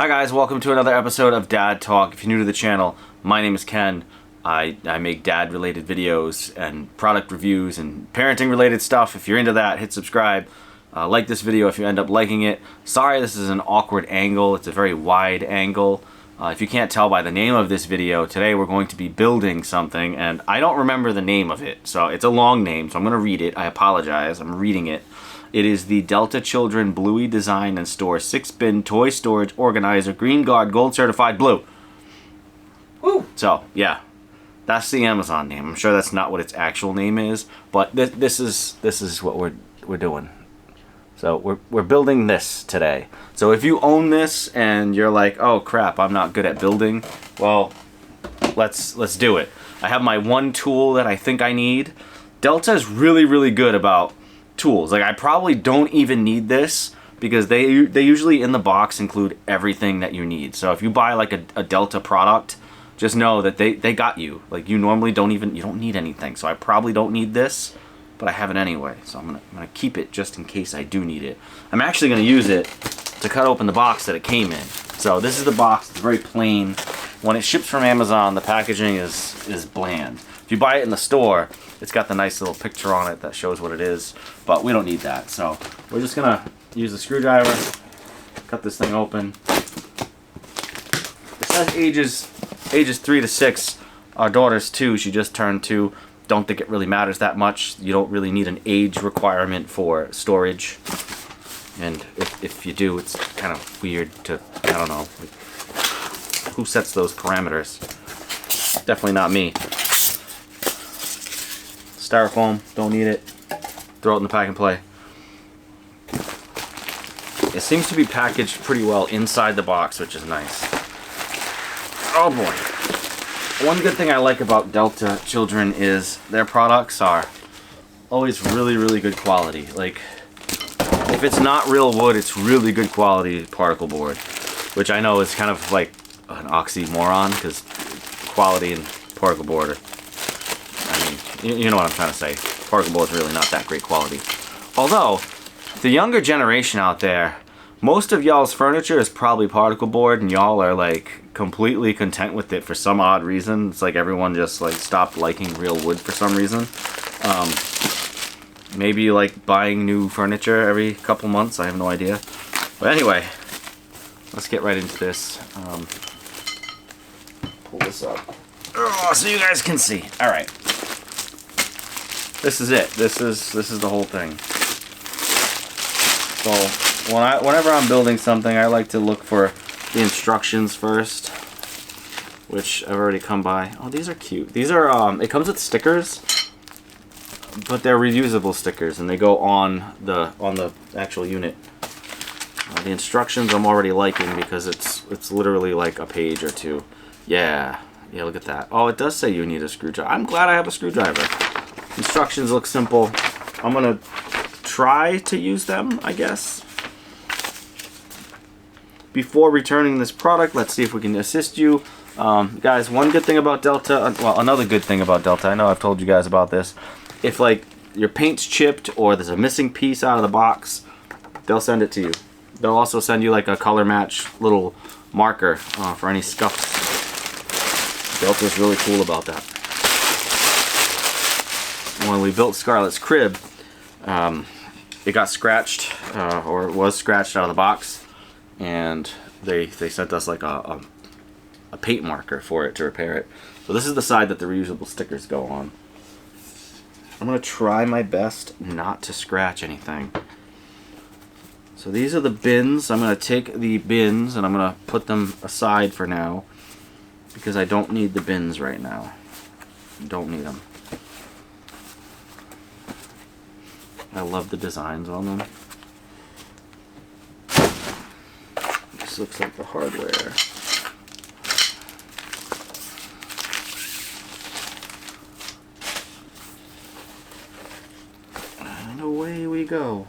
Hi guys, welcome to another episode of Dad Talk. If you're new to the channel, my name is Ken. I make dad related videos and product reviews and parenting related stuff. If you're into that, hit subscribe. Like this video if you end up liking it. Sorry this is an awkward angle, it's a very wide angle. If you can't tell by the name of this video, today we're going to be building something and I don't remember the name of it. So it's a long name, so I'm going to read it. I apologize, I'm reading it. It is the Delta Children Bluey Design and Store 6-bin Toy Storage Organizer Green Guard Gold Certified Blue. Woo! So, yeah. That's the Amazon name. I'm sure that's not what its actual name is, but this is what we're doing. So we're building this today. So if you own this and you're like, "Oh crap, I'm not good at building." Well, let's do it. I have my one tool that I think I need. Delta is really good about tools. Like, I probably don't even need this because they usually in the box include everything that you need. So if you buy like a Delta product, just know that they got you. Like, you normally don't need anything. So I probably don't need this, but I have it anyway. So I'm gonna keep it just in case I do need it. I'm actually gonna use it to cut open the box that it came in. So this is the box. It's very plain. When it ships from Amazon, the packaging is bland. If you buy it in the store, it's got the nice little picture on it that shows what it is, but we don't need that. So we're just gonna use a screwdriver, cut this thing open. It says ages 3 to 6. Our daughter's 2. She just turned 2. Don't think it really matters that much. You don't really need an age requirement for storage, and if you do, it's kind of weird to, I don't know, like, who sets those parameters? Definitely not me. Styrofoam, don't need it. Throw it in the pack and play. It seems to be packaged pretty well inside the box, which is nice. Oh boy. One good thing I like about Delta Children is their products are always really good quality. Like, if it's not real wood, it's really good quality particle board, which I know is kind of like an oxymoron because quality and particle board are, I mean, you know what I'm trying to say. Particle board is really not that great quality. Although, the younger generation out there, most of y'all's furniture is probably particle board, and y'all are like completely content with it for some odd reason. It's like everyone just like stopped liking real wood for some reason. Maybe like buying new furniture every couple months. I have no idea. But anyway, let's get right into this. Pull this up. Oh, so you guys can see. All right. This is it. This is the whole thing. So whenever I'm building something, I like to look for the instructions first, which I've already come by. Oh, these are cute. These are it comes with stickers, but they're reusable stickers, and they go on the actual unit. The instructions I'm already liking because it's literally like a page or two. Yeah, look at that. Oh, it does say you need a screwdriver. I'm glad I have a screwdriver. Instructions look simple. I'm gonna try to use them, I guess. Before returning this product, let's see if we can assist you. Guys, one good thing about Delta, well, another good thing about Delta, I know I've told you guys about this. If like your paint's chipped or there's a missing piece out of the box, they'll send it to you. They'll also send you like a color match little marker for any scuffs. Delta's really cool about that. When we built Scarlett's crib, it got scratched, or it was scratched out of the box, and they sent us like a paint marker for it to repair it. So this is the side that the reusable stickers go on. I'm gonna try my best not to scratch anything. So these are the bins. I'm gonna take the bins and I'm gonna put them aside for now because I don't need the bins right now. Don't need them. I love the designs on them. This looks like the hardware. And away we go.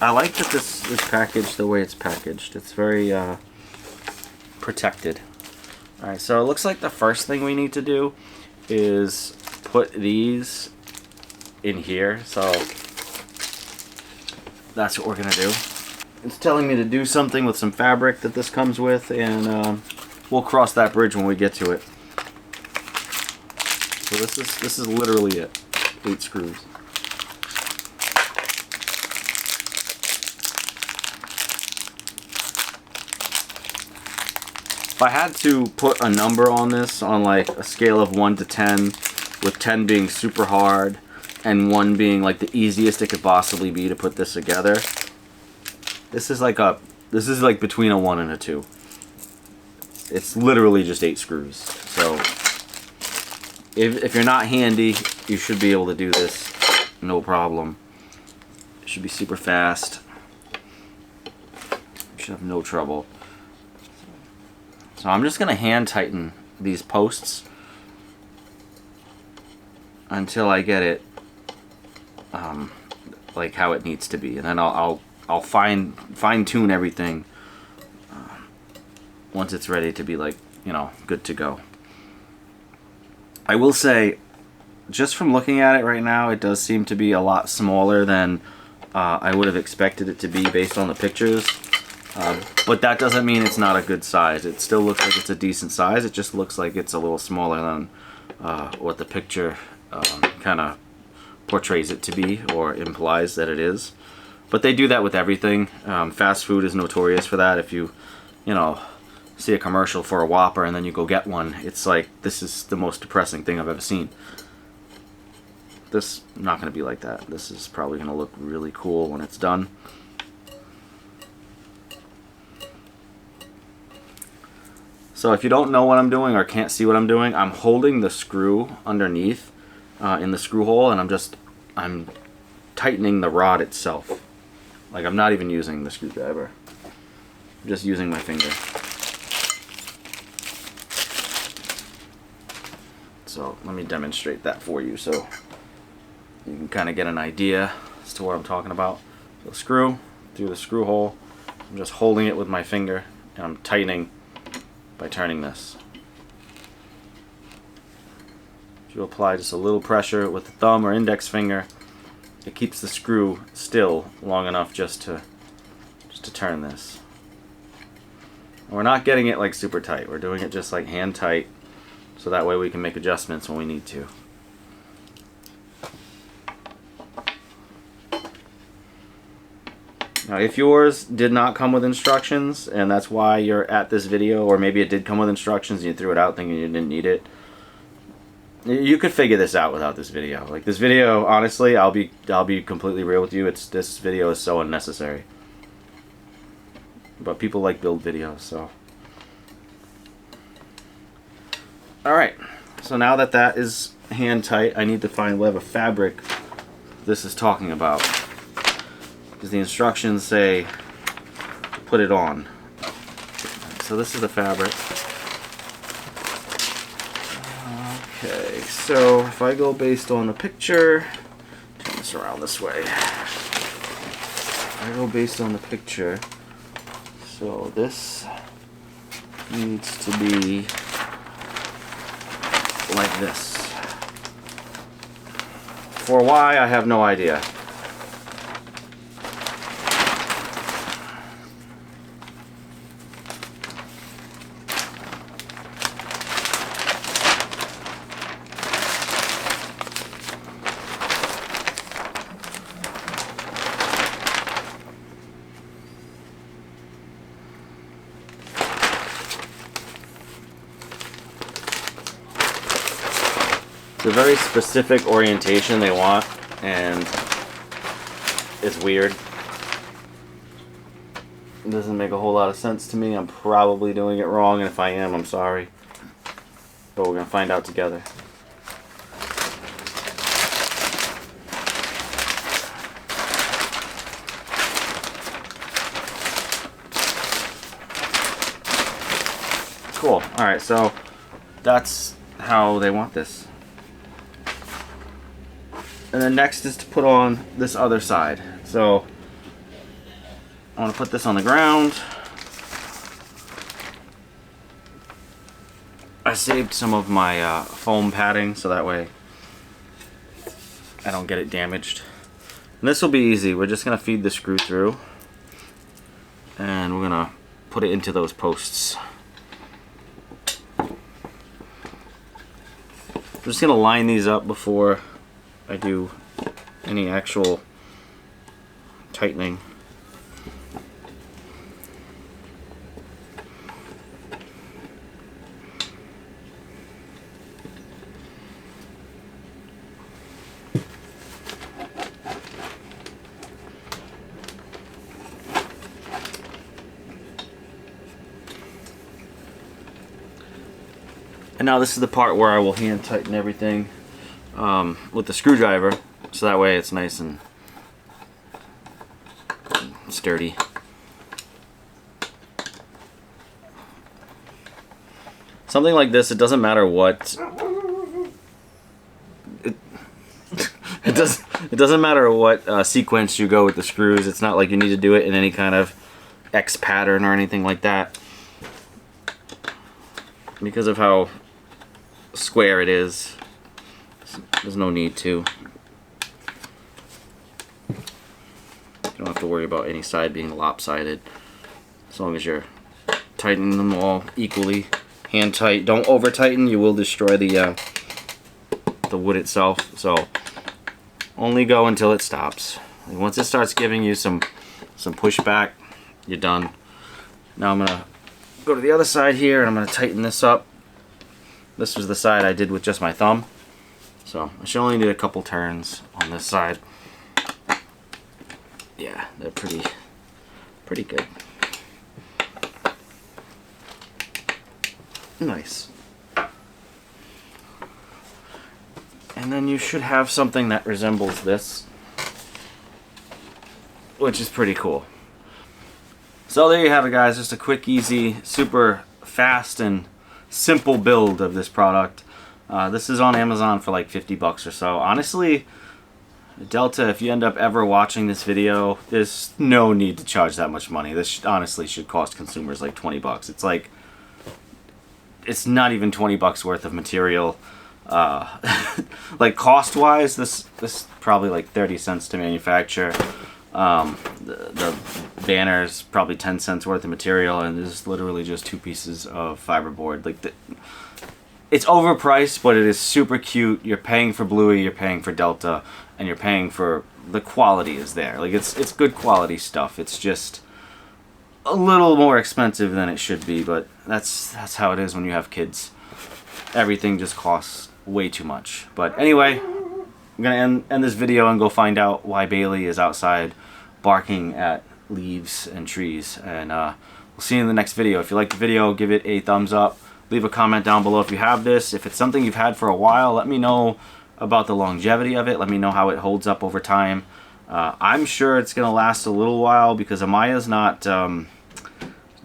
I like that this is packaged the way it's packaged. It's very protected. Alright, so it looks like the first thing we need to do is put these in here, so that's what we're gonna do. It's telling me to do something with some fabric that this comes with, and we'll cross that bridge when we get to it. So this is literally it. 8 screws. If I had to put a number on this, on like a scale of 1 to 10, with 10 being super hard and 1 being like the easiest it could possibly be to put this together, this is like between a 1 and a 2. It's literally just 8 screws. So if you're not handy, you should be able to do this no problem. It should be super fast. You should have no trouble. So I'm just gonna hand tighten these posts until I get it like how it needs to be, and then I'll fine tune everything once it's ready to be, like, you know, good to go. I will say, just from looking at it right now, it does seem to be a lot smaller than I would have expected it to be based on the pictures. But that doesn't mean it's not a good size. It still looks like it's a decent size. It just looks like it's a little smaller than what the picture kind of portrays it to be, or implies that it is. But they do that with everything. Fast food is notorious for that. If you know, see a commercial for a Whopper and then you go get one, it's like, this is the most depressing thing I've ever seen. This not going to be like that. This is probably going to look really cool when it's done. So if you don't know what I'm doing or can't see what I'm doing, I'm holding the screw underneath in the screw hole, and I'm tightening the rod itself. Like, I'm not even using the screwdriver. I'm just using my finger. So let me demonstrate that for you so you can kind of get an idea as to what I'm talking about. So screw through the screw hole. I'm just holding it with my finger, and I'm tightening by turning this. If you apply just a little pressure with the thumb or index finger, it keeps the screw still long enough just to turn this. And we're not getting it like super tight. We're doing it just like hand tight, so that way we can make adjustments when we need to. Now, if yours did not come with instructions, and that's why you're at this video, or maybe it did come with instructions and you threw it out thinking you didn't need it, you could figure this out without this video. Like, this video, honestly, I'll be completely real with you, this video is so unnecessary. But people like build videos, so. Alright, so now that that is hand tight, I need to find whatever fabric this is talking about, because the instructions say put it on. So this is the fabric. Okay, so if I go based on the picture, turn this around this way. If I go based on the picture, so this needs to be like this. For why, I have no idea. It's a very specific orientation they want, and it's weird. It doesn't make a whole lot of sense to me. I'm probably doing it wrong, and if I am, I'm sorry. But we're going to find out together. Cool. Alright, so that's how they want this. And then next is to put on this other side. So I want to put this on the ground. I saved some of my foam padding so that way I don't get it damaged. And this will be easy. We're just going to feed the screw through. And we're going to put it into those posts. I'm just going to line these up before I do any actual tightening. And now this is the part where I will hand tighten everything with the screwdriver, so that way it's nice and sturdy. Something like this, it doesn't matter what. It doesn't matter what sequence you go with the screws. It's not like you need to do it in any kind of X pattern or anything like that, because of how square it is. There's no need to. You don't have to worry about any side being lopsided, as long as you're tightening them all equally. Hand tight. Don't over tighten. You will destroy the wood itself. So only go until it stops. And once it starts giving you some pushback, you're done. Now I'm gonna go to the other side here and I'm gonna tighten this up. This was the side I did with just my thumb. So I should only need a couple turns on this side. Yeah, they're pretty good. Nice. And then you should have something that resembles this, which is pretty cool. So there you have it, guys. Just a quick, easy, super fast and simple build of this product. This is on Amazon for like 50 bucks or so. Honestly, Delta, if you end up ever watching this video, there's no need to charge that much money. This honestly should cost consumers like 20 bucks. It's like, it's not even 20 bucks worth of material. Like cost-wise, this probably like 30 cents to manufacture. The banner's probably 10 cents worth of material, and this is literally just 2 pieces of fiberboard. Like it's overpriced, but it is super cute. You're paying for Bluey, you're paying for Delta, and you're paying for the quality is there. Like it's good quality stuff. It's just a little more expensive than it should be, but that's how it is when you have kids. Everything just costs way too much. But anyway, I'm gonna end this video and go find out why Bailey is outside barking at leaves and trees, and we'll see you in the next video. If you like the video, give it a thumbs up. Leave a comment down below if you have this. If it's something you've had for a while, let me know about the longevity of it. Let me know how it holds up over time. I'm sure it's gonna last a little while because Amaya's not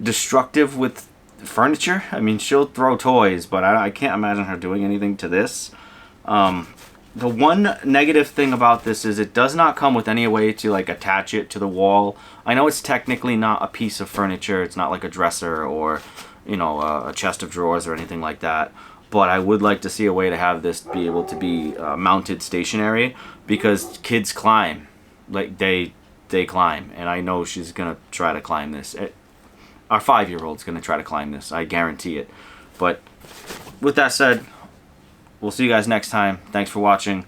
destructive with furniture. I mean, she'll throw toys, but I can't imagine her doing anything to this. The one negative thing about this is it does not come with any way to like attach it to the wall. I know it's technically not a piece of furniture. It's not like a dresser or, you know, a chest of drawers or anything like that. But I would like to see a way to have this be able to be mounted stationary, because kids climb. Like they climb, and I know she's gonna try to climb this. Our 5-year-old's gonna try to climb this. I guarantee it. But with that said, we'll see you guys next time. Thanks for watching.